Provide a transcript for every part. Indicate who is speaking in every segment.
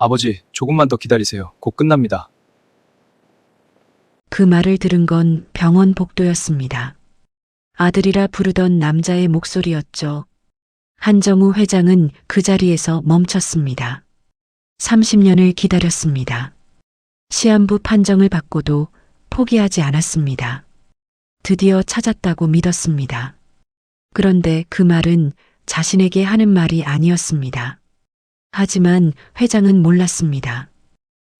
Speaker 1: 아버지, 조금만 더 기다리세요. 곧 끝납니다.
Speaker 2: 그 말을 들은 건 병원 복도였습니다. 아들이라 부르던 남자의 목소리였죠. 한정우 회장은 그 자리에서 멈췄습니다. 30년을 기다렸습니다. 시한부 판정을 받고도 포기하지 않았습니다. 드디어 찾았다고 믿었습니다. 그런데 그 말은 자신에게 하는 말이 아니었습니다. 하지만 회장은 몰랐습니다.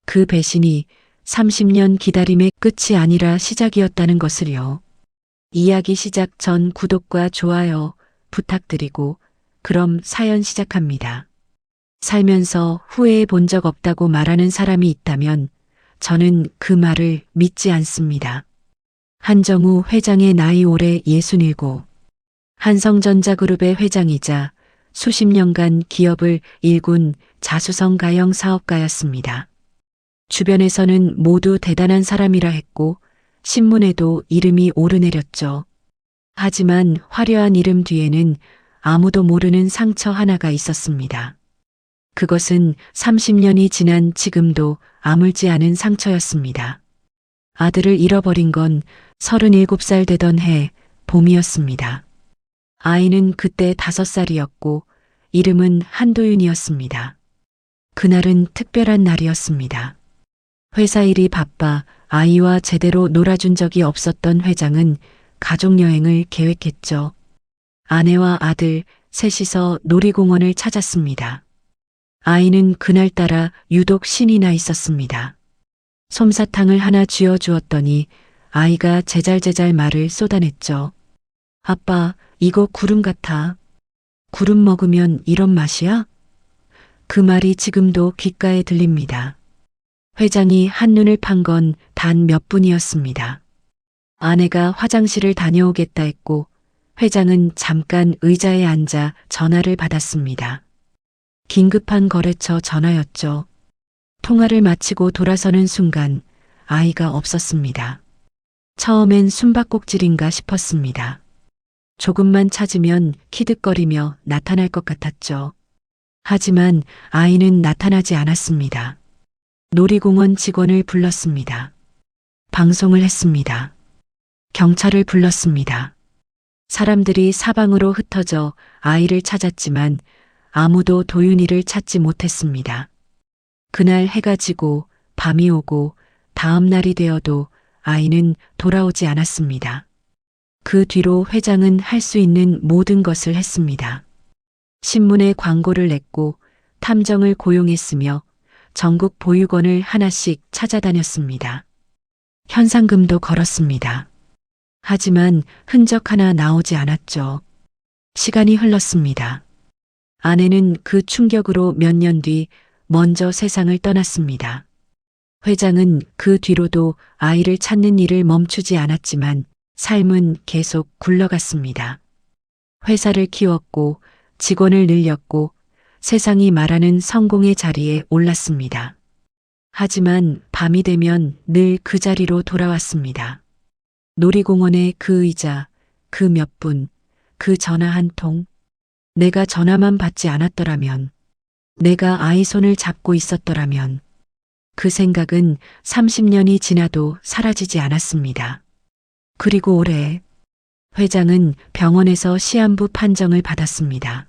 Speaker 2: 그 배신이 30년 기다림의 끝이 아니라 시작이었다는 것을요. 이야기 시작 전 구독과 좋아요 부탁드리고 그럼 사연 시작합니다. 살면서 후회해 본 적 없다고 말하는 사람이 있다면 저는 그 말을 믿지 않습니다. 한정우 회장의 나이 올해 67. 한성전자그룹의 회장이자 수십 년간 기업을 일군 자수성 가형 사업가였습니다. 주변에서는 모두 대단한 사람이라 했고 신문에도 이름이 오르내렸죠. 하지만 화려한 이름 뒤에는 아무도 모르는 상처 하나가 있었습니다. 그것은 30년이 지난 지금도 아물지 않은 상처였습니다. 아들을 잃어버린 건 37살 되던 해 봄이었습니다. 아이는 그때 5살이었고 이름은 한도윤이었습니다. 그날은 특별한 날이었습니다. 회사 일이 바빠 아이와 제대로 놀아준 적이 없었던 회장은 가족여행을 계획했죠. 아내와 아들 셋이서 놀이공원을 찾았습니다. 아이는 그날따라 유독 신이 나 있었습니다. 솜사탕을 하나 쥐어주었더니 아이가 제잘제잘 말을 쏟아냈죠. 아빠, 이거 구름 같아. 구름 먹으면 이런 맛이야? 그 말이 지금도 귓가에 들립니다. 회장이 한눈을 판 건 단 몇 분이었습니다. 아내가 화장실을 다녀오겠다 했고 회장은 잠깐 의자에 앉아 전화를 받았습니다. 긴급한 거래처 전화였죠. 통화를 마치고 돌아서는 순간 아이가 없었습니다. 처음엔 숨바꼭질인가 싶었습니다. 조금만 찾으면 키득거리며 나타날 것 같았죠. 하지만 아이는 나타나지 않았습니다. 놀이공원 직원을 불렀습니다. 방송을 했습니다. 경찰을 불렀습니다. 사람들이 사방으로 흩어져 아이를 찾았지만 아무도 도윤이를 찾지 못했습니다. 그날 해가 지고 밤이 오고 다음 날이 되어도 아이는 돌아오지 않았습니다. 그 뒤로 회장은 할 수 있는 모든 것을 했습니다. 신문에 광고를 냈고 탐정을 고용했으며 전국 보육원을 하나씩 찾아다녔습니다. 현상금도 걸었습니다. 하지만 흔적 하나 나오지 않았죠. 시간이 흘렀습니다. 아내는 그 충격으로 몇 년 뒤 먼저 세상을 떠났습니다. 회장은 그 뒤로도 아이를 찾는 일을 멈추지 않았지만 삶은 계속 굴러갔습니다. 회사를 키웠고 직원을 늘렸고 세상이 말하는 성공의 자리에 올랐습니다. 하지만 밤이 되면 늘 그 자리로 돌아왔습니다. 놀이공원의 그 의자, 그 몇 분, 그 전화 한 통. 내가 전화만 받지 않았더라면, 내가 아이 손을 잡고 있었더라면, 그 생각은 30년이 지나도 사라지지 않았습니다. 그리고 올해 회장은 병원에서 시한부 판정을 받았습니다.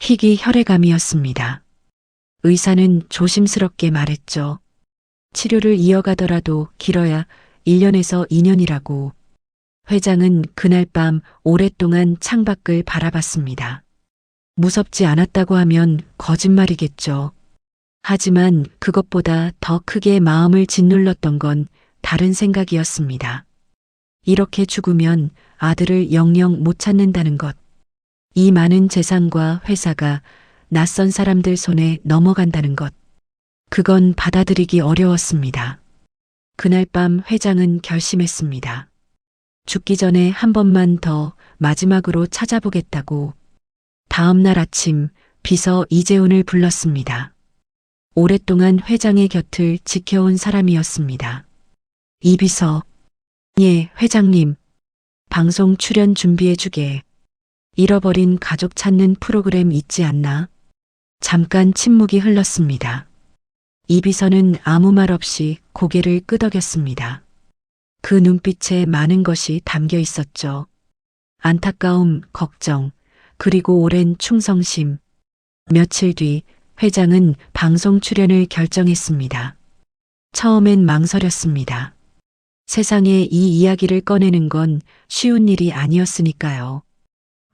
Speaker 2: 희귀 혈액암이었습니다. 의사는 조심스럽게 말했죠. 치료를 이어가더라도 길어야 1년에서 2년이라고. 회장은 그날 밤 오랫동안 창밖을 바라봤습니다. 무섭지 않았다고 하면 거짓말이겠죠. 하지만 그것보다 더 크게 마음을 짓눌렀던 건 다른 생각이었습니다. 이렇게 죽으면 아들을 영영 못 찾는다는 것. 이 많은 재산과 회사가 낯선 사람들 손에 넘어간다는 것. 그건 받아들이기 어려웠습니다. 그날 밤 회장은 결심했습니다. 죽기 전에 한 번만 더 마지막으로 찾아보겠다고. 다음 날 아침 비서 이재훈을 불렀습니다. 오랫동안 회장의 곁을 지켜온 사람이었습니다. 이 비서. 예, 회장님. 방송 출연 준비해주게. 잃어버린 가족 찾는 프로그램 있지 않나? 잠깐 침묵이 흘렀습니다. 이비서는 아무 말 없이 고개를 끄덕였습니다. 그 눈빛에 많은 것이 담겨 있었죠. 안타까움, 걱정, 그리고 오랜 충성심. 며칠 뒤 회장은 방송 출연을 결정했습니다. 처음엔 망설였습니다. 세상에 이 이야기를 꺼내는 건 쉬운 일이 아니었으니까요.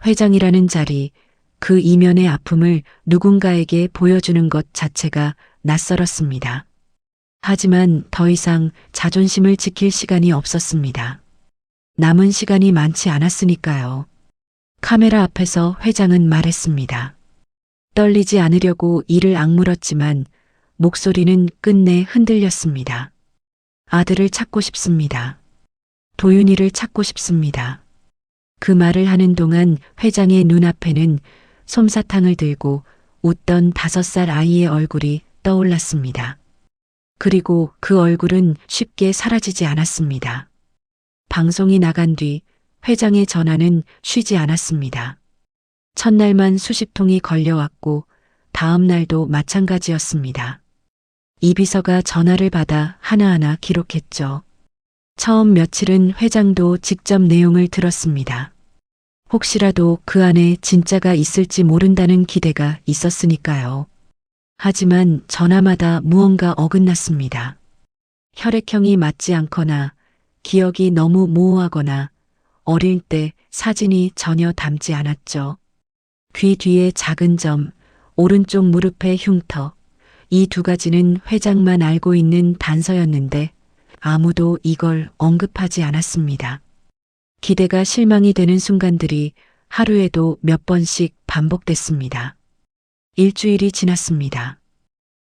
Speaker 2: 회장이라는 자리, 그 이면의 아픔을 누군가에게 보여주는 것 자체가 낯설었습니다. 하지만 더 이상 자존심을 지킬 시간이 없었습니다. 남은 시간이 많지 않았으니까요. 카메라 앞에서 회장은 말했습니다. 떨리지 않으려고 이를 악물었지만 목소리는 끝내 흔들렸습니다. 아들을 찾고 싶습니다. 도윤이를 찾고 싶습니다. 그 말을 하는 동안 회장의 눈앞에는 솜사탕을 들고 웃던 5살 아이의 얼굴이 떠올랐습니다. 그리고 그 얼굴은 쉽게 사라지지 않았습니다. 방송이 나간 뒤 회장의 전화는 쉬지 않았습니다. 첫날만 수십 통이 걸려왔고 다음 날도 마찬가지였습니다. 이비서가 전화를 받아 하나하나 기록했죠. 처음 며칠은 회장도 직접 내용을 들었습니다. 혹시라도 그 안에 진짜가 있을지 모른다는 기대가 있었으니까요. 하지만 전화마다 무언가 어긋났습니다. 혈액형이 맞지 않거나 기억이 너무 모호하거나 어릴 때 사진이 전혀 담지 않았죠. 귀 뒤에 작은 점, 오른쪽 무릎에 흉터, 이 2가지는 회장만 알고 있는 단서였는데 아무도 이걸 언급하지 않았습니다. 기대가 실망이 되는 순간들이 하루에도 몇 번씩 반복됐습니다. 일주일이 지났습니다.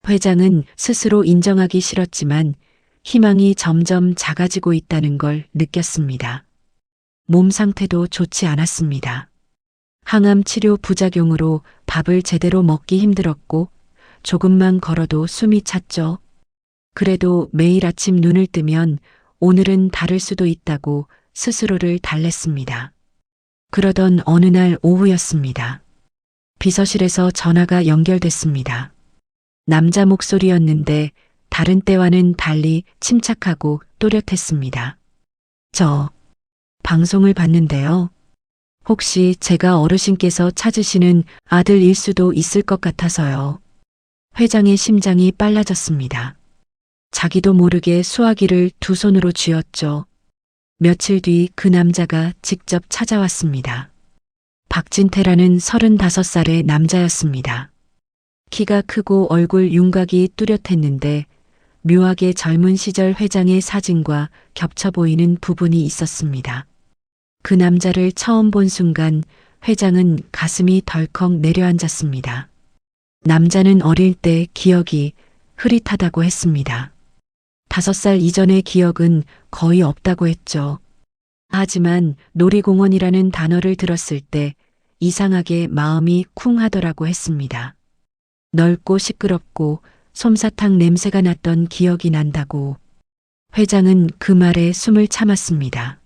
Speaker 2: 회장은 스스로 인정하기 싫었지만 희망이 점점 작아지고 있다는 걸 느꼈습니다. 몸 상태도 좋지 않았습니다. 항암 치료 부작용으로 밥을 제대로 먹기 힘들었고 조금만 걸어도 숨이 찼죠. 그래도 매일 아침 눈을 뜨면 오늘은 다를 수도 있다고 스스로를 달랬습니다. 그러던 어느 날 오후였습니다. 비서실에서 전화가 연결됐습니다. 남자 목소리였는데 다른 때와는 달리 침착하고 또렷했습니다. 저 방송을 봤는데요. 혹시 제가 어르신께서 찾으시는 아들일 수도 있을 것 같아서요. 회장의 심장이 빨라졌습니다. 자기도 모르게 수화기를 2손으로 쥐었죠. 며칠 뒤 그 남자가 직접 찾아왔습니다. 박진태라는 35살의 남자였습니다. 키가 크고 얼굴 윤곽이 뚜렷했는데 묘하게 젊은 시절 회장의 사진과 겹쳐 보이는 부분이 있었습니다. 그 남자를 처음 본 순간 회장은 가슴이 덜컥 내려앉았습니다. 남자는 어릴 때 기억이 흐릿하다고 했습니다. 5살 이전의 기억은 거의 없다고 했죠. 하지만 놀이공원이라는 단어를 들었을 때 이상하게 마음이 쿵 하더라고 했습니다. 넓고 시끄럽고 솜사탕 냄새가 났던 기억이 난다고. 회장은 그 말에 숨을 참았습니다.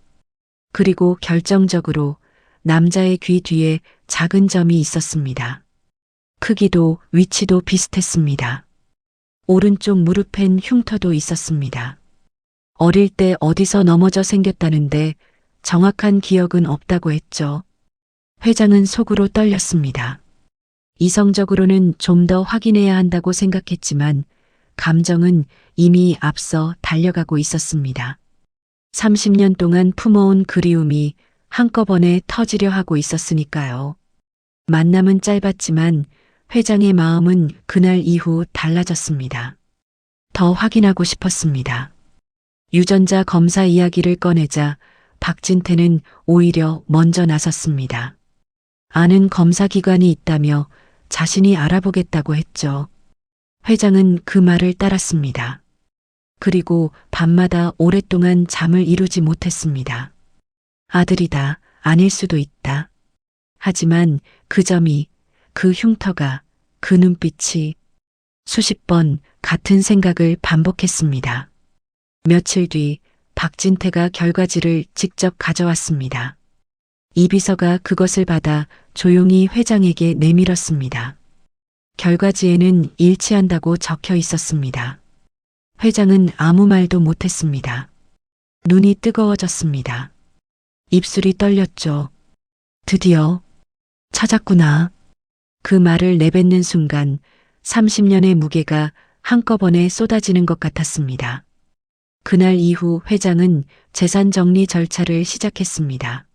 Speaker 2: 그리고 결정적으로 남자의 귀 뒤에 작은 점이 있었습니다. 크기도 위치도 비슷했습니다. 오른쪽 무릎엔 흉터도 있었습니다. 어릴 때 어디서 넘어져 생겼다는데 정확한 기억은 없다고 했죠. 회장은 속으로 떨렸습니다. 이성적으로는 좀 더 확인해야 한다고 생각했지만 감정은 이미 앞서 달려가고 있었습니다. 30년 동안 품어온 그리움이 한꺼번에 터지려 하고 있었으니까요. 만남은 짧았지만 회장의 마음은 그날 이후 달라졌습니다. 더 확인하고 싶었습니다. 유전자 검사 이야기를 꺼내자 박진태는 오히려 먼저 나섰습니다. 아는 검사 기관이 있다며 자신이 알아보겠다고 했죠. 회장은 그 말을 따랐습니다. 그리고 밤마다 오랫동안 잠을 이루지 못했습니다. 아들이다, 아닐 수도 있다. 하지만 그 점이, 그 흉터가, 그 눈빛이 수십 번 같은 생각을 반복했습니다. 며칠 뒤 박진태가 결과지를 직접 가져왔습니다. 이비서가 그것을 받아 조용히 회장에게 내밀었습니다. 결과지에는 일치한다고 적혀 있었습니다. 회장은 아무 말도 못했습니다. 눈이 뜨거워졌습니다. 입술이 떨렸죠. 드디어 찾았구나. 그 말을 내뱉는 순간 30년의 무게가 한꺼번에 쏟아지는 것 같았습니다. 그날 이후 회장은 재산 정리 절차를 시작했습니다.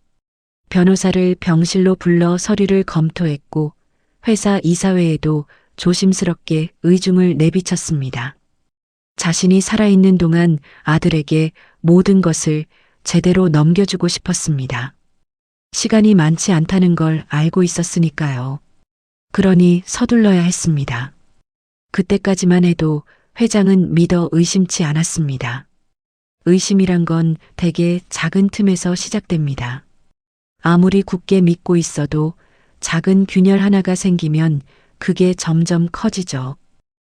Speaker 2: 변호사를 병실로 불러 서류를 검토했고 회사 이사회에도 조심스럽게 의중을 내비쳤습니다. 자신이 살아있는 동안 아들에게 모든 것을 제대로 넘겨주고 싶었습니다. 시간이 많지 않다는 걸 알고 있었으니까요. 그러니 서둘러야 했습니다. 그때까지만 해도 회장은 믿어 의심치 않았습니다. 의심이란 건 대개 작은 틈에서 시작됩니다. 아무리 굳게 믿고 있어도 작은 균열 하나가 생기면 그게 점점 커지죠.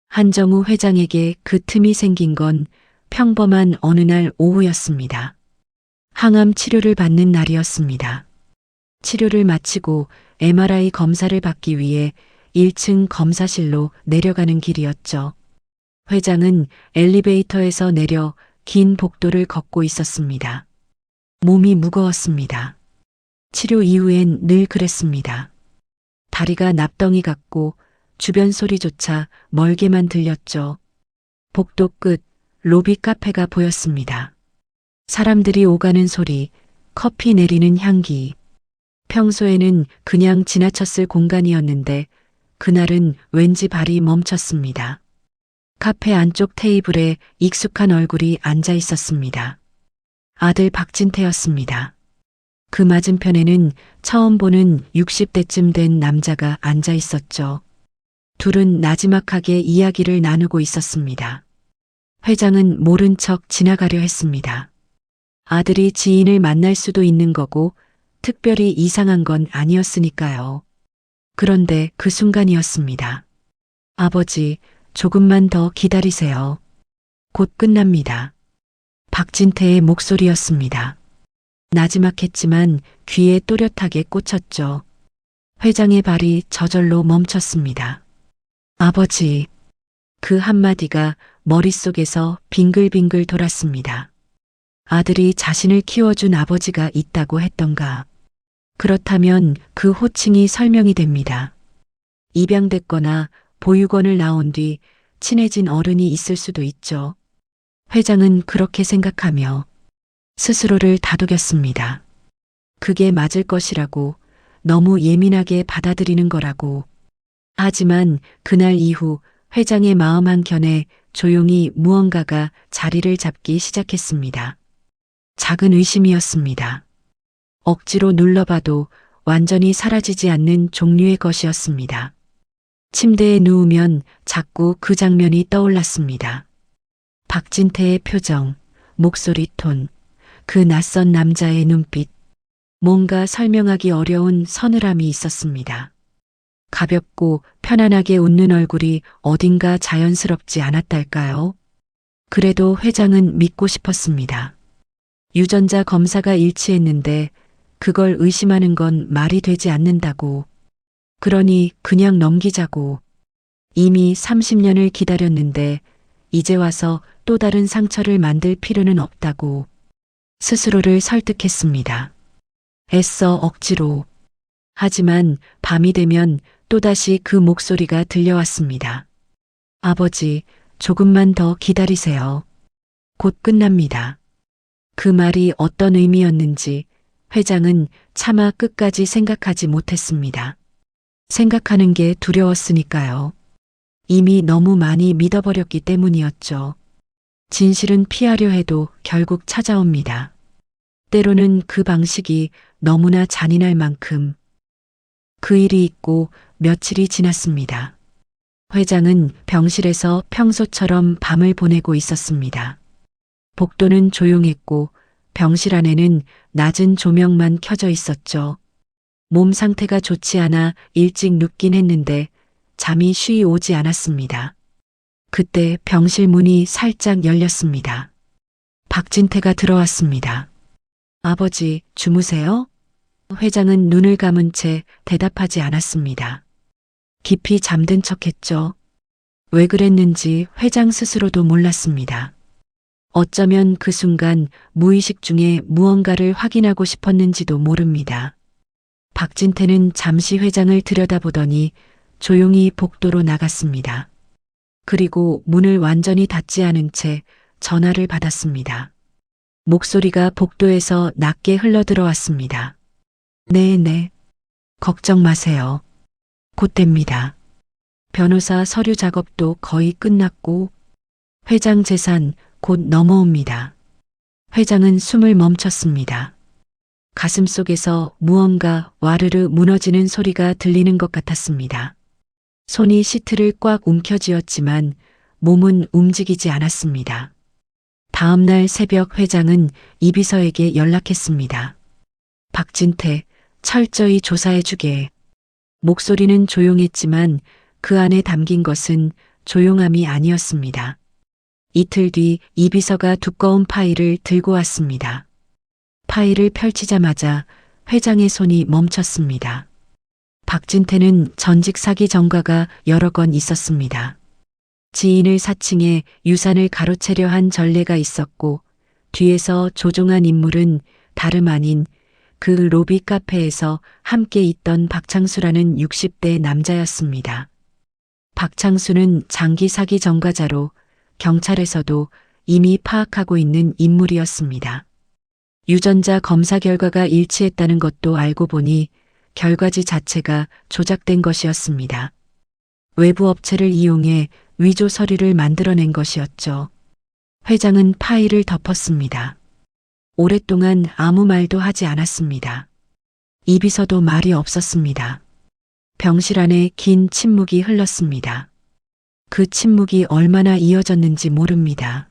Speaker 2: 한정우 회장에게 그 틈이 생긴 건 평범한 어느 날 오후였습니다. 항암 치료를 받는 날이었습니다. 치료를 마치고 MRI 검사를 받기 위해 1층 검사실로 내려가는 길이었죠. 회장은 엘리베이터에서 내려 긴 복도를 걷고 있었습니다. 몸이 무거웠습니다. 치료 이후엔 늘 그랬습니다. 다리가 납덩이 같고 주변 소리조차 멀게만 들렸죠. 복도 끝 로비 카페가 보였습니다. 사람들이 오가는 소리, 커피 내리는 향기. 평소에는 그냥 지나쳤을 공간이었는데 그날은 왠지 발이 멈췄습니다. 카페 안쪽 테이블에 익숙한 얼굴이 앉아 있었습니다. 아들 박진태였습니다. 그 맞은편에는 처음 보는 60대쯤 된 남자가 앉아 있었죠. 둘은 나지막하게 이야기를 나누고 있었습니다. 회장은 모른 척 지나가려 했습니다. 아들이 지인을 만날 수도 있는 거고 특별히 이상한 건 아니었으니까요. 그런데 그 순간이었습니다. 아버지, 조금만 더 기다리세요. 곧 끝납니다. 박진태의 목소리였습니다. 나지막했지만 귀에 또렷하게 꽂혔죠. 회장의 발이 저절로 멈췄습니다. 아버지. 그 한마디가 머릿속에서 빙글빙글 돌았습니다. 아들이 자신을 키워준 아버지가 있다고 했던가. 그렇다면 그 호칭이 설명이 됩니다. 입양됐거나 보육원을 나온 뒤 친해진 어른이 있을 수도 있죠. 회장은 그렇게 생각하며 스스로를 다독였습니다. 그게 맞을 것이라고, 너무 예민하게 받아들이는 거라고. 하지만 그날 이후 회장의 마음 한켠에 조용히 무언가가 자리를 잡기 시작했습니다. 작은 의심이었습니다. 억지로 눌러봐도 완전히 사라지지 않는 종류의 것이었습니다. 침대에 누우면 자꾸 그 장면이 떠올랐습니다. 박진태의 표정, 목소리 톤, 그 낯선 남자의 눈빛, 뭔가 설명하기 어려운 서늘함이 있었습니다. 가볍고 편안하게 웃는 얼굴이 어딘가 자연스럽지 않았달까요? 그래도 회장은 믿고 싶었습니다. 유전자 검사가 일치했는데 그걸 의심하는 건 말이 되지 않는다고. 그러니 그냥 넘기자고. 이미 30년을 기다렸는데 이제 와서 또 다른 상처를 만들 필요는 없다고. 스스로를 설득했습니다. 애써 억지로. 하지만 밤이 되면 또다시 그 목소리가 들려왔습니다. 아버지, 조금만 더 기다리세요. 곧 끝납니다. 그 말이 어떤 의미였는지 회장은 차마 끝까지 생각하지 못했습니다. 생각하는 게 두려웠으니까요. 이미 너무 많이 믿어버렸기 때문이었죠. 진실은 피하려 해도 결국 찾아옵니다. 때로는 그 방식이 너무나 잔인할 만큼. 그 일이 있고 며칠이 지났습니다. 회장은 병실에서 평소처럼 밤을 보내고 있었습니다. 복도는 조용했고 병실 안에는 낮은 조명만 켜져 있었죠. 몸 상태가 좋지 않아 일찍 눕긴 했는데 잠이 쉬이 오지 않았습니다. 그때 병실 문이 살짝 열렸습니다. 박진태가 들어왔습니다. 아버지, 주무세요? 회장은 눈을 감은 채 대답하지 않았습니다. 깊이 잠든 척했죠. 왜 그랬는지 회장 스스로도 몰랐습니다. 어쩌면 그 순간 무의식 중에 무언가를 확인하고 싶었는지도 모릅니다. 박진태는 잠시 회장을 들여다보더니 조용히 복도로 나갔습니다. 그리고 문을 완전히 닫지 않은 채 전화를 받았습니다. 목소리가 복도에서 낮게 흘러들어왔습니다. 네. 걱정 마세요. 곧 됩니다. 변호사 서류 작업도 거의 끝났고 회장 재산 곧 넘어옵니다. 회장은 숨을 멈췄습니다. 가슴 속에서 무언가 와르르 무너지는 소리가 들리는 것 같았습니다. 손이 시트를 꽉 움켜쥐었지만 몸은 움직이지 않았습니다. 다음 날 새벽 회장은 이 비서에게 연락했습니다. 박진태, 철저히 조사해주게. 목소리는 조용했지만 그 안에 담긴 것은 조용함이 아니었습니다. 이틀 뒤 이 비서가 두꺼운 파일을 들고 왔습니다. 파일을 펼치자마자 회장의 손이 멈췄습니다. 박진태는 전직 사기 전과가 여러 건 있었습니다. 지인을 사칭해 유산을 가로채려 한 전례가 있었고 뒤에서 조종한 인물은 다름 아닌 그 로비 카페에서 함께 있던 박창수라는 60대 남자였습니다. 박창수는 장기 사기 전과자로 경찰에서도 이미 파악하고 있는 인물이었습니다. 유전자 검사 결과가 일치했다는 것도 알고 보니 결과지 자체가 조작된 것이었습니다. 외부 업체를 이용해 위조 서류를 만들어낸 것이었죠. 회장은 파일을 덮었습니다. 오랫동안 아무 말도 하지 않았습니다. 이 비서도 말이 없었습니다. 병실 안에 긴 침묵이 흘렀습니다. 그 침묵이 얼마나 이어졌는지 모릅니다.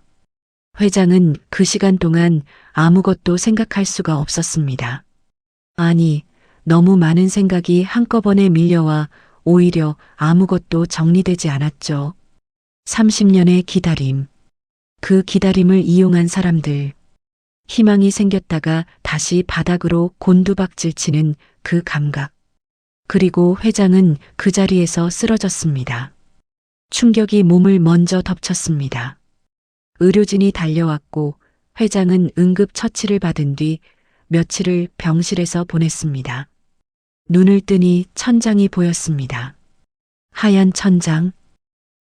Speaker 2: 회장은 그 시간 동안 아무것도 생각할 수가 없었습니다. 아니, 너무 많은 생각이 한꺼번에 밀려와 오히려 아무것도 정리되지 않았죠. 30년의 기다림. 그 기다림을 이용한 사람들. 희망이 생겼다가 다시 바닥으로 곤두박질 치는 그 감각. 그리고 회장은 그 자리에서 쓰러졌습니다. 충격이 몸을 먼저 덮쳤습니다. 의료진이 달려왔고 회장은 응급 처치를 받은 뒤 며칠을 병실에서 보냈습니다. 눈을 뜨니 천장이 보였습니다. 하얀 천장.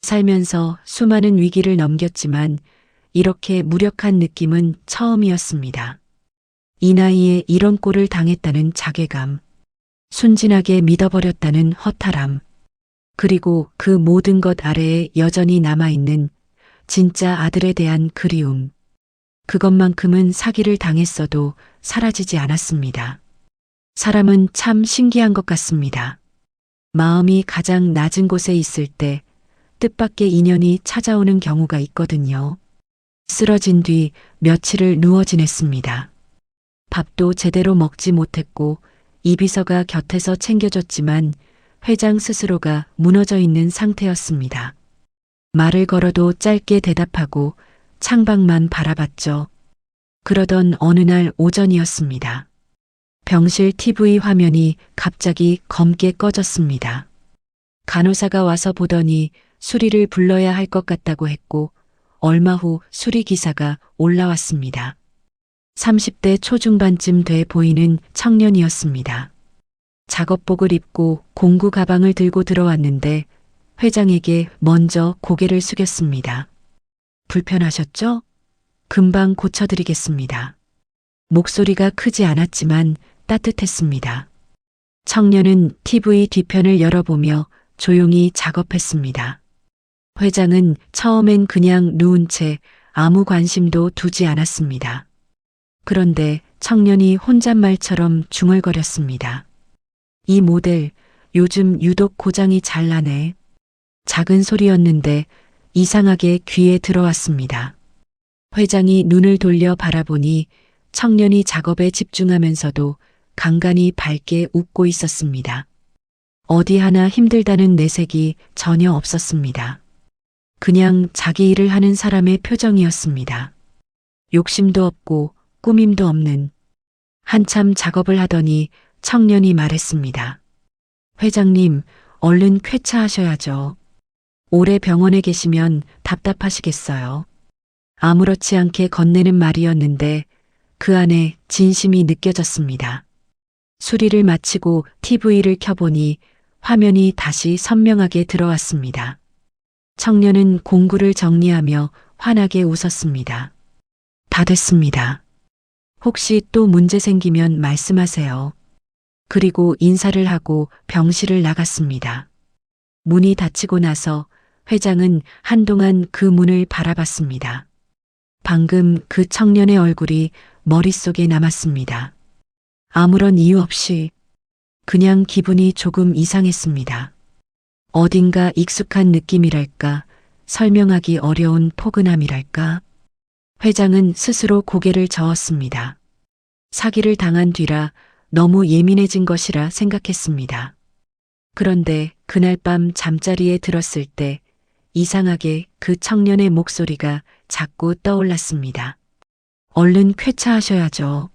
Speaker 2: 살면서 수많은 위기를 넘겼지만 이렇게 무력한 느낌은 처음이었습니다. 이 나이에 이런 꼴을 당했다는 자괴감, 순진하게 믿어버렸다는 허탈함, 그리고 그 모든 것 아래에 여전히 남아있는 진짜 아들에 대한 그리움. 그것만큼은 사기를 당했어도 사라지지 않았습니다. 사람은 참 신기한 것 같습니다. 마음이 가장 낮은 곳에 있을 때 뜻밖의 인연이 찾아오는 경우가 있거든요. 쓰러진 뒤 며칠을 누워 지냈습니다. 밥도 제대로 먹지 못했고 이 비서가 곁에서 챙겨줬지만 회장 스스로가 무너져 있는 상태였습니다. 말을 걸어도 짧게 대답하고 창밖만 바라봤죠. 그러던 어느 날 오전이었습니다. 병실 TV 화면이 갑자기 검게 꺼졌습니다. 간호사가 와서 보더니 수리를 불러야 할 것 같다고 했고 얼마 후 수리 기사가 올라왔습니다. 30대 초중반쯤 돼 보이는 청년이었습니다. 작업복을 입고 공구 가방을 들고 들어왔는데 회장에게 먼저 고개를 숙였습니다. 불편하셨죠? 금방 고쳐드리겠습니다. 목소리가 크지 않았지만 따뜻했습니다. 청년은 TV 뒤편을 열어보며 조용히 작업했습니다. 회장은 처음엔 그냥 누운 채 아무 관심도 두지 않았습니다. 그런데 청년이 혼잣말처럼 중얼거렸습니다. 이 모델 요즘 유독 고장이 잘 나네. 작은 소리였는데 이상하게 귀에 들어왔습니다. 회장이 눈을 돌려 바라보니 청년이 작업에 집중하면서도 간간히 밝게 웃고 있었습니다. 어디 하나 힘들다는 내색이 전혀 없었습니다. 그냥 자기 일을 하는 사람의 표정이었습니다. 욕심도 없고 꾸밈도 없는. 한참 작업을 하더니 청년이 말했습니다. 회장님, 얼른 쾌차하셔야죠. 오래 병원에 계시면 답답하시겠어요. 아무렇지 않게 건네는 말이었는데 그 안에 진심이 느껴졌습니다. 수리를 마치고 TV를 켜보니 화면이 다시 선명하게 들어왔습니다. 청년은 공구를 정리하며 환하게 웃었습니다. 다 됐습니다. 혹시 또 문제 생기면 말씀하세요. 그리고 인사를 하고 병실을 나갔습니다. 문이 닫히고 나서 회장은 한동안 그 문을 바라봤습니다. 방금 그 청년의 얼굴이 머릿속에 남았습니다. 아무런 이유 없이 그냥 기분이 조금 이상했습니다. 어딘가 익숙한 느낌이랄까, 설명하기 어려운 포근함이랄까. 회장은 스스로 고개를 저었습니다. 사기를 당한 뒤라 너무 예민해진 것이라 생각했습니다. 그런데 그날 밤 잠자리에 들었을 때 이상하게 그 청년의 목소리가 자꾸 떠올랐습니다. 얼른 쾌차하셔야죠.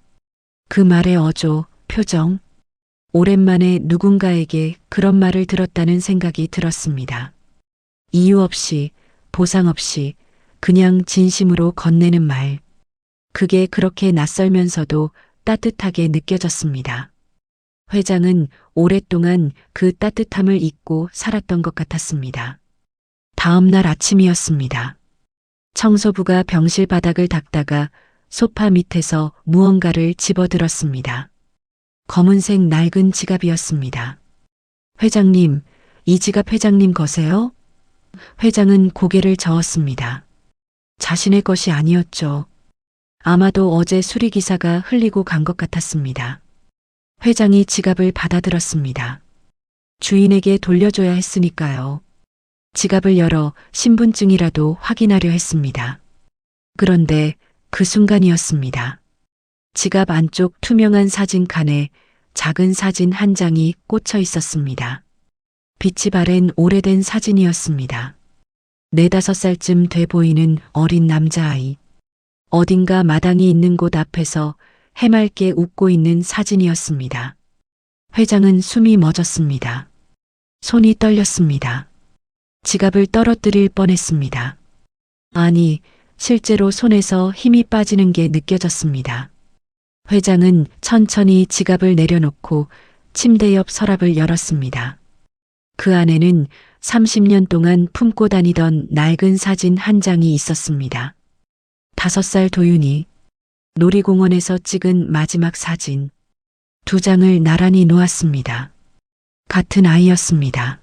Speaker 2: 그 말의 어조, 표정. 오랜만에 누군가에게 그런 말을 들었다는 생각이 들었습니다. 이유 없이, 보상 없이, 그냥 진심으로 건네는 말. 그게 그렇게 낯설면서도 따뜻하게 느껴졌습니다. 회장은 오랫동안 그 따뜻함을 잊고 살았던 것 같았습니다. 다음 날 아침이었습니다. 청소부가 병실 바닥을 닦다가 소파 밑에서 무언가를 집어들었습니다. 검은색 낡은 지갑이었습니다. 회장님, 이 지갑 회장님 거세요? 회장은 고개를 저었습니다. 자신의 것이 아니었죠. 아마도 어제 수리기사가 흘리고 간 것 같았습니다. 회장이 지갑을 받아들었습니다. 주인에게 돌려줘야 했으니까요. 지갑을 열어 신분증이라도 확인하려 했습니다. 그런데 그 순간이었습니다. 지갑 안쪽 투명한 사진칸에 작은 사진 한 장이 꽂혀 있었습니다. 빛이 바랜 오래된 사진이었습니다. 4~5살쯤 돼 보이는 어린 남자아이. 어딘가 마당이 있는 곳 앞에서 해맑게 웃고 있는 사진이었습니다. 회장은 숨이 멎었습니다. 손이 떨렸습니다. 지갑을 떨어뜨릴 뻔했습니다. 아니, 실제로 손에서 힘이 빠지는 게 느껴졌습니다. 회장은 천천히 지갑을 내려놓고 침대 옆 서랍을 열었습니다. 그 안에는 30년 동안 품고 다니던 낡은 사진 한 장이 있었습니다. 5살 도윤이 놀이공원에서 찍은 마지막 사진. 2장을 나란히 놓았습니다. 같은 아이였습니다.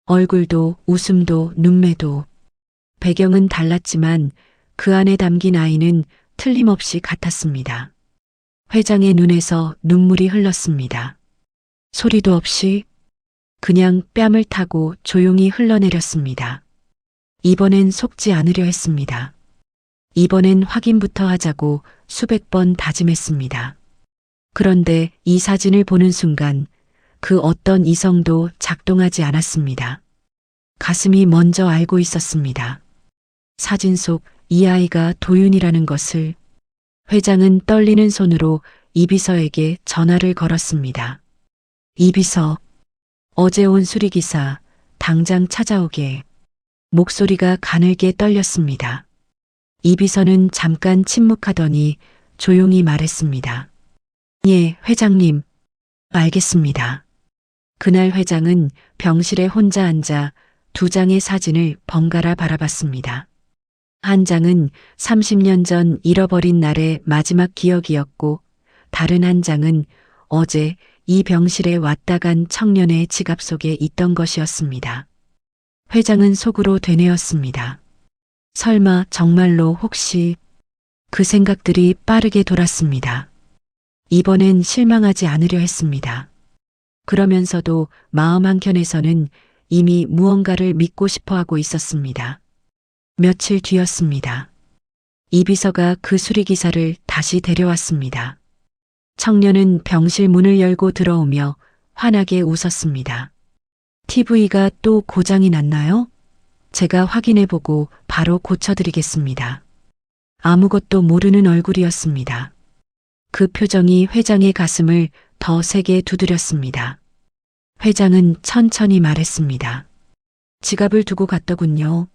Speaker 2: 얼굴도 웃음도 눈매도. 배경은 달랐지만 그 안에 담긴 아이는 틀림없이 같았습니다. 회장의 눈에서 눈물이 흘렀습니다. 소리도 없이 그냥 뺨을 타고 조용히 흘러내렸습니다. 이번엔 속지 않으려 했습니다. 이번엔 확인부터 하자고 수백 번 다짐했습니다. 그런데 이 사진을 보는 순간 그 어떤 이성도 작동하지 않았습니다. 가슴이 먼저 알고 있었습니다. 사진 속 이 아이가 도윤이라는 것을. 회장은 떨리는 손으로 이비서에게 전화를 걸었습니다. 이비서, 어제 온 수리기사, 당장 찾아오게. 목소리가 가늘게 떨렸습니다. 이비서는 잠깐 침묵하더니 조용히 말했습니다. 예, 회장님. 알겠습니다. 그날 회장은 병실에 혼자 앉아 2장의 사진을 번갈아 바라봤습니다. 한 장은 30년 전 잃어버린 날의 마지막 기억이었고, 다른 한 장은 어제 이 병실에 왔다 간 청년의 지갑 속에 있던 것이었습니다. 회장은 속으로 되뇌었습니다. 설마 정말로 혹시. 그 생각들이 빠르게 돌았습니다. 이번엔 실망하지 않으려 했습니다. 그러면서도 마음 한켠에서는 이미 무언가를 믿고 싶어 하고 있었습니다. 며칠 뒤였습니다. 이비서가 그 수리기사를 다시 데려왔습니다. 청년은 병실 문을 열고 들어오며 환하게 웃었습니다. TV가 또 고장이 났나요? 제가 확인해보고 바로 고쳐드리겠습니다. 아무것도 모르는 얼굴이었습니다. 그 표정이 회장의 가슴을 더 세게 두드렸습니다. 회장은 천천히 말했습니다. 지갑을 두고 갔더군요.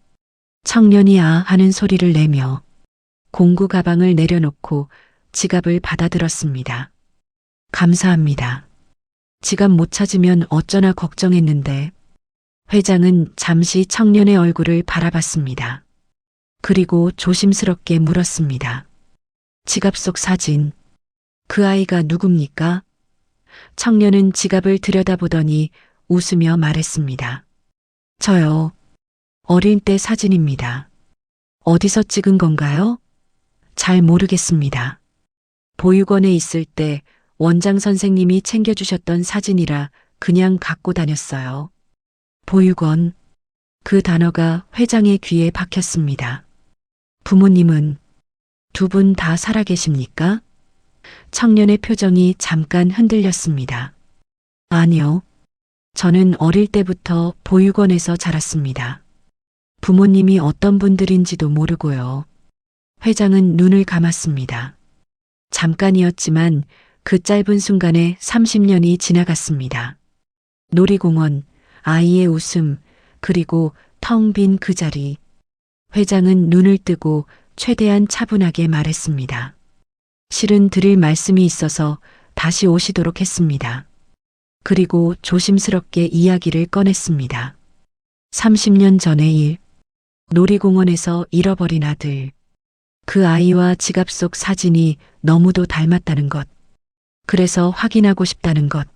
Speaker 2: 청년이 아 하는 소리를 내며 공구 가방을 내려놓고 지갑을 받아들었습니다. 감사합니다. 지갑 못 찾으면 어쩌나 걱정했는데. 회장은 잠시 청년의 얼굴을 바라봤습니다. 그리고 조심스럽게 물었습니다. 지갑 속 사진, 그 아이가 누굽니까? 청년은 지갑을 들여다보더니 웃으며 말했습니다. 저요. 어린 때 사진입니다. 어디서 찍은 건가요? 잘 모르겠습니다. 보육원에 있을 때 원장 선생님이 챙겨주셨던 사진이라 그냥 갖고 다녔어요. 보육원. 그 단어가 회장의 귀에 박혔습니다. 부모님은 두 분 다 살아계십니까? 청년의 표정이 잠깐 흔들렸습니다. 아니요. 저는 어릴 때부터 보육원에서 자랐습니다. 부모님이 어떤 분들인지도 모르고요. 회장은 눈을 감았습니다. 잠깐이었지만 그 짧은 순간에 30년이 지나갔습니다. 놀이공원, 아이의 웃음, 그리고 텅 빈 그 자리. 회장은 눈을 뜨고 최대한 차분하게 말했습니다. 실은 드릴 말씀이 있어서 다시 오시도록 했습니다. 그리고 조심스럽게 이야기를 꺼냈습니다. 30년 전의 일. 놀이공원에서 잃어버린 아들. 그 아이와 지갑 속 사진이 너무도 닮았다는 것. 그래서 확인하고 싶다는 것.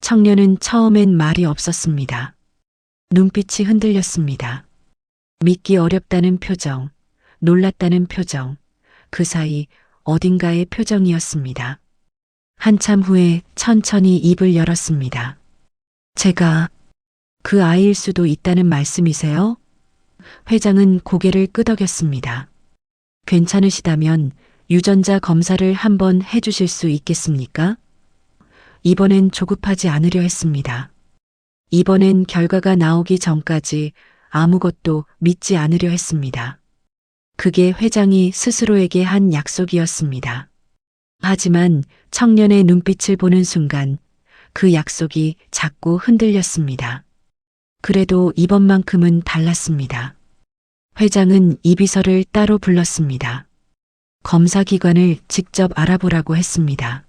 Speaker 2: 청년은 처음엔 말이 없었습니다. 눈빛이 흔들렸습니다. 믿기 어렵다는 표정, 놀랐다는 표정, 그 사이 어딘가의 표정이었습니다. 한참 후에 천천히 입을 열었습니다. 제가 그 아이일 수도 있다는 말씀이세요? 회장은 고개를 끄덕였습니다. 괜찮으시다면 유전자 검사를 한번 해주실 수 있겠습니까? 이번엔 조급하지 않으려 했습니다. 이번엔 결과가 나오기 전까지 아무것도 믿지 않으려 했습니다. 그게 회장이 스스로에게 한 약속이었습니다. 하지만 청년의 눈빛을 보는 순간 그 약속이 자꾸 흔들렸습니다. 그래도 이번만큼은 달랐습니다. 회장은 이 비서를 따로 불렀습니다. 검사기관을 직접 알아보라고 했습니다.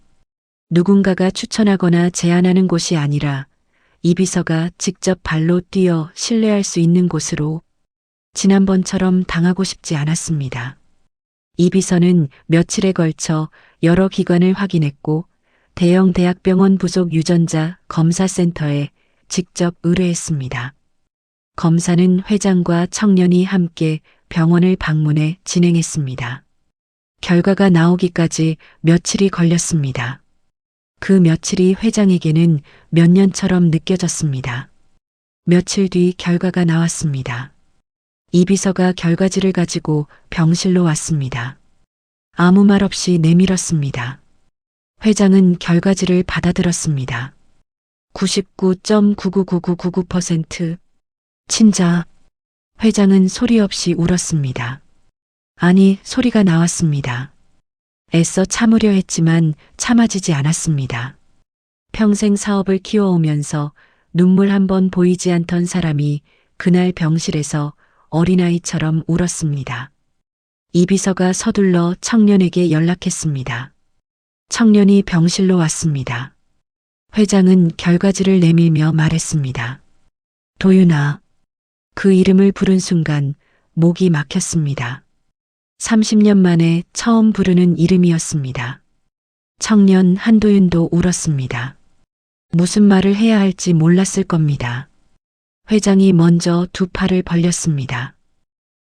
Speaker 2: 누군가가 추천하거나 제안하는 곳이 아니라 이 비서가 직접 발로 뛰어 신뢰할 수 있는 곳으로. 지난번처럼 당하고 싶지 않았습니다. 이 비서는 며칠에 걸쳐 여러 기관을 확인했고 대형 대학병원 부속 유전자 검사센터에 직접 의뢰했습니다. 검사는 회장과 청년이 함께 병원을 방문해 진행했습니다. 결과가 나오기까지 며칠이 걸렸습니다. 그 며칠이 회장에게는 몇 년처럼 느껴졌습니다. 며칠 뒤 결과가 나왔습니다. 이 비서가 결과지를 가지고 병실로 왔습니다. 아무 말 없이 내밀었습니다. 회장은 결과지를 받아들었습니다. 99.999999% 친자. 회장은 소리 없이 울었습니다. 아니, 소리가 나왔습니다. 애써 참으려 했지만 참아지지 않았습니다. 평생 사업을 키워오면서 눈물 한 번 보이지 않던 사람이 그날 병실에서 어린아이처럼 울었습니다. 이 비서가 서둘러 청년에게 연락했습니다. 청년이 병실로 왔습니다. 회장은 결과지를 내밀며 말했습니다. 도윤아. 그 이름을 부른 순간 목이 막혔습니다. 30년 만에 처음 부르는 이름이었습니다. 청년 한도윤도 울었습니다. 무슨 말을 해야 할지 몰랐을 겁니다. 회장이 먼저 두 팔을 벌렸습니다.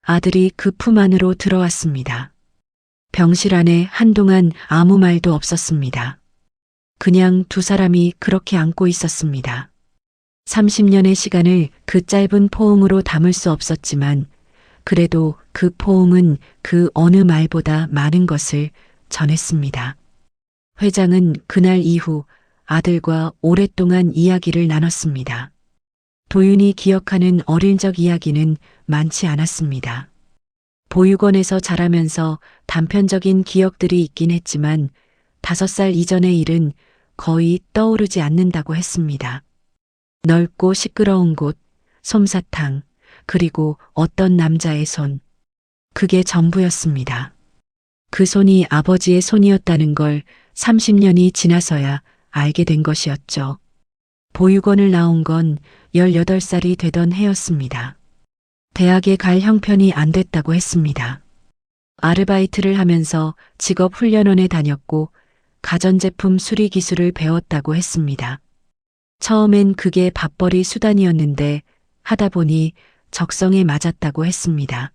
Speaker 2: 아들이 그 품 안으로 들어왔습니다. 병실 안에 한동안 아무 말도 없었습니다. 그냥 두 사람이 그렇게 안고 있었습니다. 30년의 시간을 그 짧은 포옹으로 담을 수 없었지만 그래도 그 포옹은 그 어느 말보다 많은 것을 전했습니다. 회장은 그날 이후 아들과 오랫동안 이야기를 나눴습니다. 도윤이 기억하는 어린 적 이야기는 많지 않았습니다. 보육원에서 자라면서 단편적인 기억들이 있긴 했지만 5살 이전의 일은 거의 떠오르지 않는다고 했습니다. 넓고 시끄러운 곳, 솜사탕, 그리고 어떤 남자의 손. 그게 전부였습니다. 그 손이 아버지의 손이었다는 걸 30년이 지나서야 알게 된 것이었죠. 보육원을 나온 건 18살이 되던 해였습니다. 대학에 갈 형편이 안 됐다고 했습니다. 아르바이트를 하면서 직업훈련원에 다녔고 가전제품 수리 기술을 배웠다고 했습니다. 처음엔 그게 밥벌이 수단이었는데 하다 보니 적성에 맞았다고 했습니다.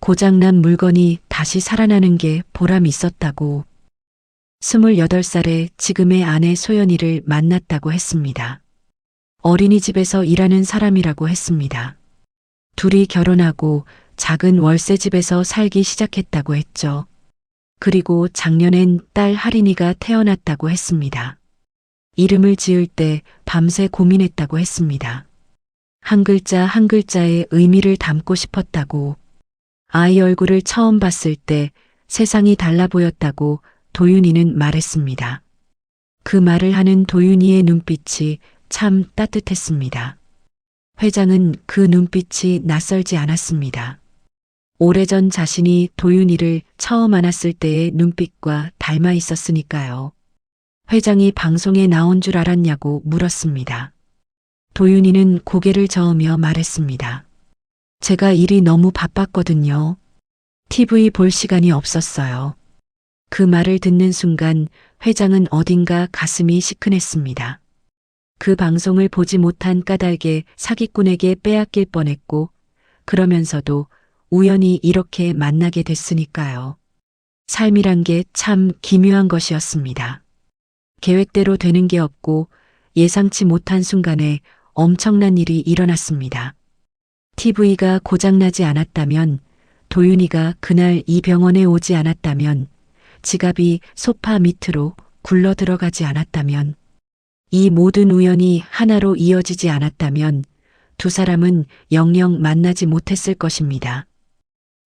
Speaker 2: 고장난 물건이 다시 살아나는 게 보람 있었다고. 28살에 지금의 아내 소연이를 만났다고 했습니다. 어린이집에서 일하는 사람이라고 했습니다. 둘이 결혼하고 작은 월세집에서 살기 시작했다고 했죠. 그리고 작년엔 딸 하린이가 태어났다고 했습니다. 이름을 지을 때 밤새 고민했다고 했습니다. 한 글자 한 글자의 의미를 담고 싶었다고. 아이 얼굴을 처음 봤을 때 세상이 달라 보였다고 도윤이는 말했습니다. 그 말을 하는 도윤이의 눈빛이 참 따뜻했습니다. 회장은 그 눈빛이 낯설지 않았습니다. 오래전 자신이 도윤이를 처음 안았을 때의 눈빛과 닮아 있었으니까요. 회장이 방송에 나온 줄 알았냐고 물었습니다. 도윤이는 고개를 저으며 말했습니다. 제가 일이 너무 바빴거든요. TV 볼 시간이 없었어요. 그 말을 듣는 순간 회장은 어딘가 가슴이 시큰했습니다. 그 방송을 보지 못한 까닭에 사기꾼에게 빼앗길 뻔했고 그러면서도 우연히 이렇게 만나게 됐으니까요. 삶이란 게 참 기묘한 것이었습니다. 계획대로 되는 게 없고 예상치 못한 순간에 엄청난 일이 일어났습니다. TV가 고장나지 않았다면, 도윤이가 그날 이 병원에 오지 않았다면, 지갑이 소파 밑으로 굴러 들어가지 않았다면, 이 모든 우연이 하나로 이어지지 않았다면 두 사람은 영영 만나지 못했을 것입니다.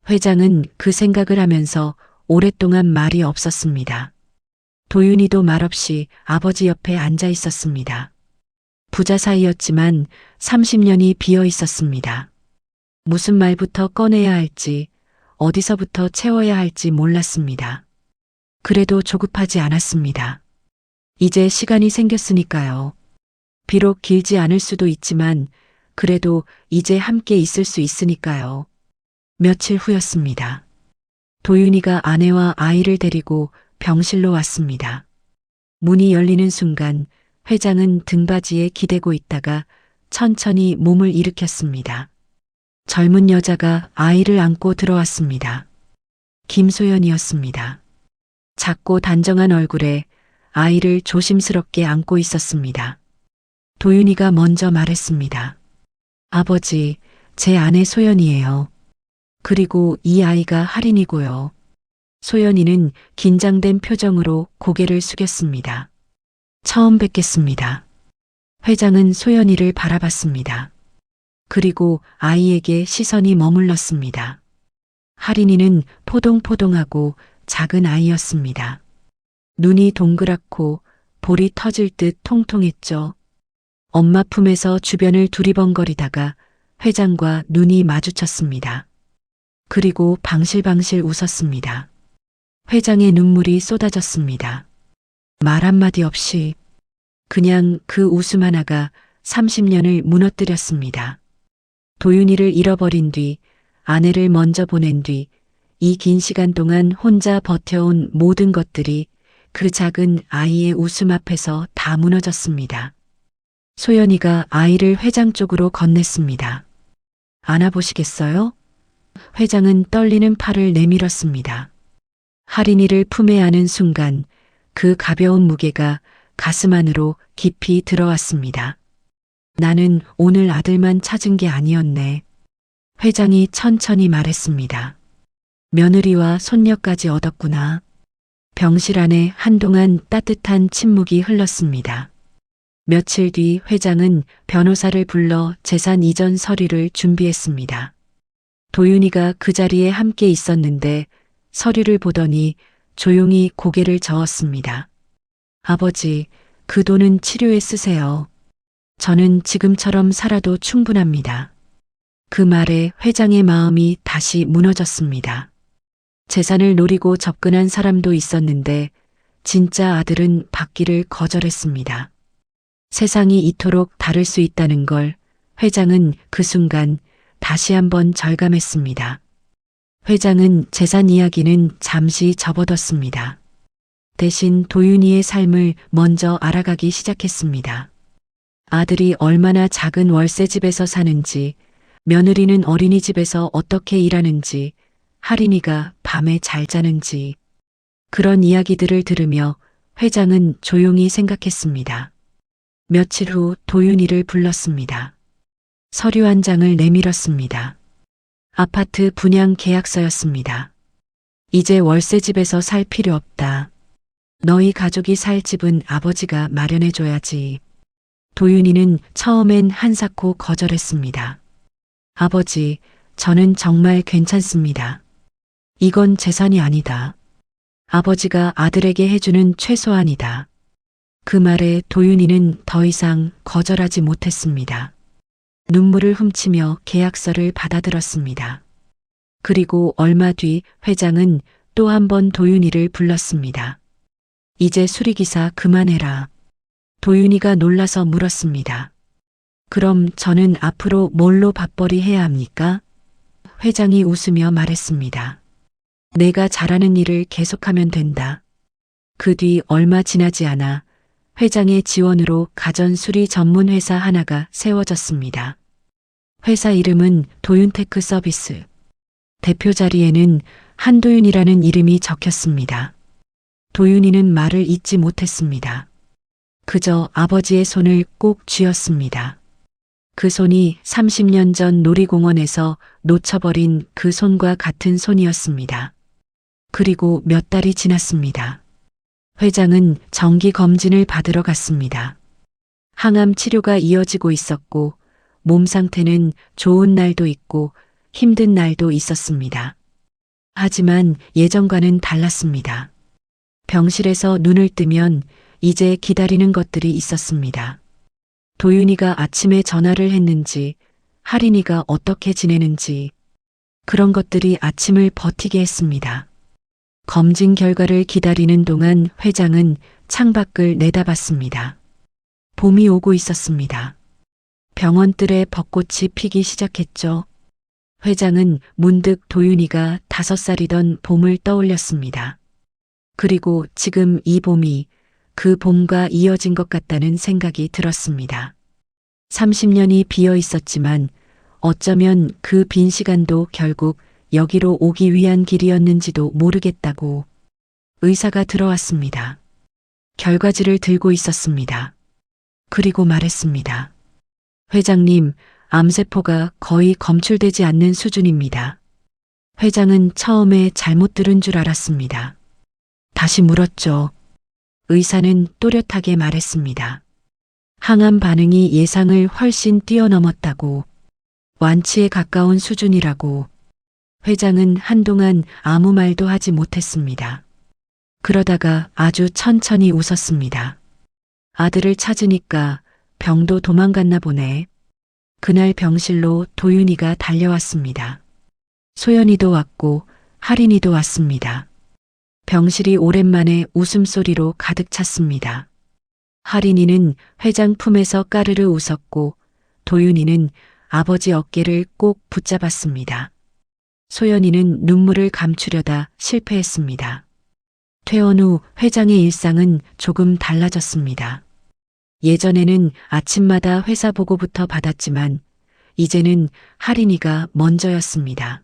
Speaker 2: 회장은 그 생각을 하면서 오랫동안 말이 없었습니다. 도윤이도 말없이 아버지 옆에 앉아 있었습니다. 부자 사이였지만 30년이 비어 있었습니다. 무슨 말부터 꺼내야 할지, 어디서부터 채워야 할지 몰랐습니다. 그래도 조급하지 않았습니다. 이제 시간이 생겼으니까요. 비록 길지 않을 수도 있지만 그래도 이제 함께 있을 수 있으니까요. 며칠 후였습니다. 도윤이가 아내와 아이를 데리고 병실로 왔습니다. 문이 열리는 순간 회장은 등받이에 기대고 있다가 천천히 몸을 일으켰습니다. 젊은 여자가 아이를 안고 들어왔습니다. 김소연이었습니다. 작고 단정한 얼굴에 아이를 조심스럽게 안고 있었습니다. 도윤이가 먼저 말했습니다. 아버지, 제 아내 소연이에요. 그리고 이 아이가 하린이고요. 소연이는 긴장된 표정으로 고개를 숙였습니다. 처음 뵙겠습니다. 회장은 소연이를 바라봤습니다. 그리고 아이에게 시선이 머물렀습니다. 하린이는 포동포동하고 작은 아이였습니다. 눈이 동그랗고 볼이 터질 듯 통통했죠. 엄마 품에서 주변을 두리번거리다가 회장과 눈이 마주쳤습니다. 그리고 방실방실 웃었습니다. 회장의 눈물이 쏟아졌습니다. 말 한마디 없이 그냥 그 웃음 하나가 30년을 무너뜨렸습니다. 도윤이를 잃어버린 뒤, 아내를 먼저 보낸 뒤, 이 긴 시간 동안 혼자 버텨온 모든 것들이 그 작은 아이의 웃음 앞에서 다 무너졌습니다. 소연이가 아이를 회장 쪽으로 건넸습니다. 안아보시겠어요? 회장은 떨리는 팔을 내밀었습니다. 하린이를 품에 안은 순간 그 가벼운 무게가 가슴 안으로 깊이 들어왔습니다. 나는 오늘 아들만 찾은 게 아니었네. 회장이 천천히 말했습니다. 며느리와 손녀까지 얻었구나. 병실 안에 한동안 따뜻한 침묵이 흘렀습니다. 며칠 뒤 회장은 변호사를 불러 재산 이전 서류를 준비했습니다. 도윤이가 그 자리에 함께 있었는데 서류를 보더니 조용히 고개를 저었습니다. 아버지, 그 돈은 치료에 쓰세요. 저는 지금처럼 살아도 충분합니다. 그 말에 회장의 마음이 다시 무너졌습니다. 재산을 노리고 접근한 사람도 있었는데 진짜 아들은 받기를 거절했습니다. 세상이 이토록 다를 수 있다는 걸 회장은 그 순간 다시 한번 절감했습니다. 회장은 재산 이야기는 잠시 접어뒀습니다. 대신 도윤이의 삶을 먼저 알아가기 시작했습니다. 아들이 얼마나 작은 월세집에서 사는지, 며느리는 어린이집에서 어떻게 일하는지, 할인이가 밤에 잘 자는지, 그런 이야기들을 들으며 회장은 조용히 생각했습니다. 며칠 후 도윤이를 불렀습니다. 서류 한 장을 내밀었습니다. 아파트 분양 계약서였습니다. 이제 월세집에서 살 필요 없다. 너희 가족이 살 집은 아버지가 마련해줘야지. 도윤이는 처음엔 한사코 거절했습니다. 아버지, 저는 정말 괜찮습니다. 이건 재산이 아니다. 아버지가 아들에게 해주는 최소한이다. 그 말에 도윤이는 더 이상 거절하지 못했습니다. 눈물을 훔치며 계약서를 받아들었습니다. 그리고 얼마 뒤 회장은 또 한 번 도윤이를 불렀습니다. 이제 수리기사 그만해라. 도윤이가 놀라서 물었습니다. 그럼 저는 앞으로 뭘로 밥벌이 해야 합니까? 회장이 웃으며 말했습니다. 내가 잘하는 일을 계속하면 된다. 그 뒤 얼마 지나지 않아 회장의 지원으로 가전 수리 전문 회사 하나가 세워졌습니다. 회사 이름은 도윤테크 서비스. 대표 자리에는 한도윤이라는 이름이 적혔습니다. 도윤이는 말을 잇지 못했습니다. 그저 아버지의 손을 꼭 쥐었습니다. 그 손이 30년 전 놀이공원에서 놓쳐버린 그 손과 같은 손이었습니다. 그리고 몇 달이 지났습니다. 회장은 정기 검진을 받으러 갔습니다. 항암 치료가 이어지고 있었고 몸 상태는 좋은 날도 있고 힘든 날도 있었습니다. 하지만 예전과는 달랐습니다. 병실에서 눈을 뜨면 이제 기다리는 것들이 있었습니다. 도윤이가 아침에 전화를 했는지, 할인이가 어떻게 지내는지, 그런 것들이 아침을 버티게 했습니다. 검진 결과를 기다리는 동안 회장은 창밖을 내다봤습니다. 봄이 오고 있었습니다. 병원 뜰에 벚꽃이 피기 시작했죠. 회장은 문득 도윤이가 5살이던 봄을 떠올렸습니다. 그리고 지금 이 봄이 그 봄과 이어진 것 같다는 생각이 들었습니다. 30년이 비어 있었지만 어쩌면 그 빈 시간도 결국 여기로 오기 위한 길이었는지도 모르겠다고. 의사가 들어왔습니다. 결과지를 들고 있었습니다. 그리고 말했습니다. 회장님, 암세포가 거의 검출되지 않는 수준입니다. 회장은 처음에 잘못 들은 줄 알았습니다. 다시 물었죠. 의사는 또렷하게 말했습니다. 항암 반응이 예상을 훨씬 뛰어넘었다고. 완치에 가까운 수준이라고. 회장은 한동안 아무 말도 하지 못했습니다. 그러다가 아주 천천히 웃었습니다. 아들을 찾으니까 병도 도망갔나 보네. 그날 병실로 도윤이가 달려왔습니다. 소연이도 왔고 할인이도 왔습니다. 병실이 오랜만에 웃음소리로 가득 찼습니다. 할인이는 회장 품에서 까르르 웃었고 도윤이는 아버지 어깨를 꼭 붙잡았습니다. 소연이는 눈물을 감추려다 실패했습니다. 퇴원 후 회장의 일상은 조금 달라졌습니다. 예전에는 아침마다 회사 보고부터 받았지만 이제는 할인이가 먼저였습니다.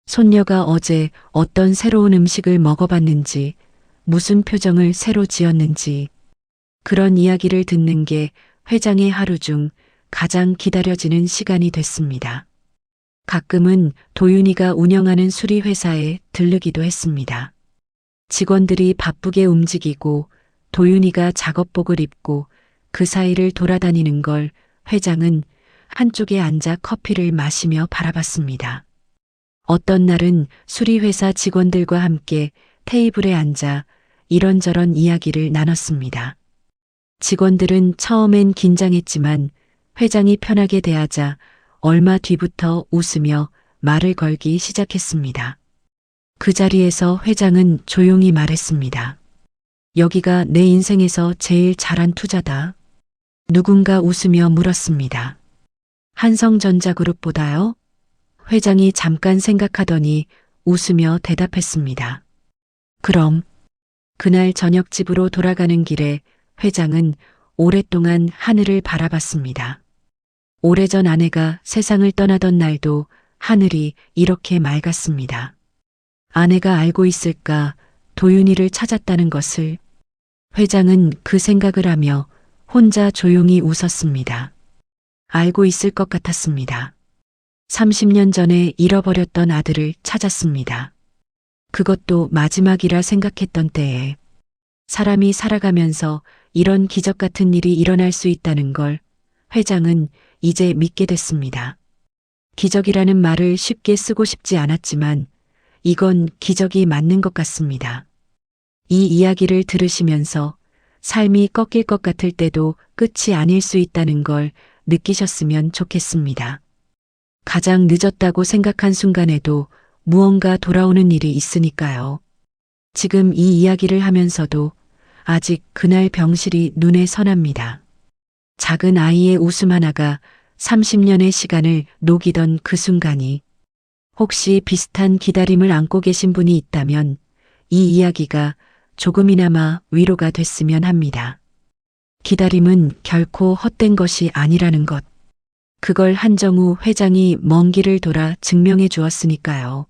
Speaker 2: 손녀가 어제 어떤 새로운 음식을 먹어봤는지, 무슨 표정을 새로 지었는지, 그런 이야기를 듣는 게 회장의 하루 중 가장 기다려지는 시간이 됐습니다. 가끔은 도윤이가 운영하는 수리회사에 들르기도 했습니다. 직원들이 바쁘게 움직이고 도윤이가 작업복을 입고 그 사이를 돌아다니는 걸 회장은 한쪽에 앉아 커피를 마시며 바라봤습니다. 어떤 날은 수리회사 직원들과 함께 테이블에 앉아 이런저런 이야기를 나눴습니다. 직원들은 처음엔 긴장했지만 회장이 편하게 대하자 얼마 뒤부터 웃으며 말을 걸기 시작했습니다. 그 자리에서 회장은 조용히 말했습니다. 여기가 내 인생에서 제일 잘한 투자다. 누군가 웃으며 물었습니다. 한성전자그룹보다요? 회장이 잠깐 생각하더니 웃으며 대답했습니다. 그럼 그날 저녁 집으로 돌아가는 길에 회장은 오랫동안 하늘을 바라봤습니다. 오래전 아내가 세상을 떠나던 날도 하늘이 이렇게 맑았습니다. 아내가 알고 있을까 도윤이를 찾았다는 것을. 회장은 그 생각을 하며 혼자 조용히 웃었습니다. 알고 있을 것 같았습니다. 30년 전에 잃어버렸던 아들을 찾았습니다. 그것도 마지막이라 생각했던 때에. 사람이 살아가면서 이런 기적 같은 일이 일어날 수 있다는 걸 회장은 이제 믿게 됐습니다. 기적이라는 말을 쉽게 쓰고 싶지 않았지만 이건 기적이 맞는 것 같습니다. 이 이야기를 들으시면서 삶이 꺾일 것 같을 때도 끝이 아닐 수 있다는 걸 느끼셨으면 좋겠습니다. 가장 늦었다고 생각한 순간에도 무언가 돌아오는 일이 있으니까요. 지금 이 이야기를 하면서도 아직 그날 병실이 눈에 선합니다. 작은 아이의 웃음 하나가 30년의 시간을 녹이던 그 순간이. 혹시 비슷한 기다림을 안고 계신 분이 있다면 이 이야기가 조금이나마 위로가 됐으면 합니다. 기다림은 결코 헛된 것이 아니라는 것. 그걸 한정우 회장이 먼 길을 돌아 증명해 주었으니까요.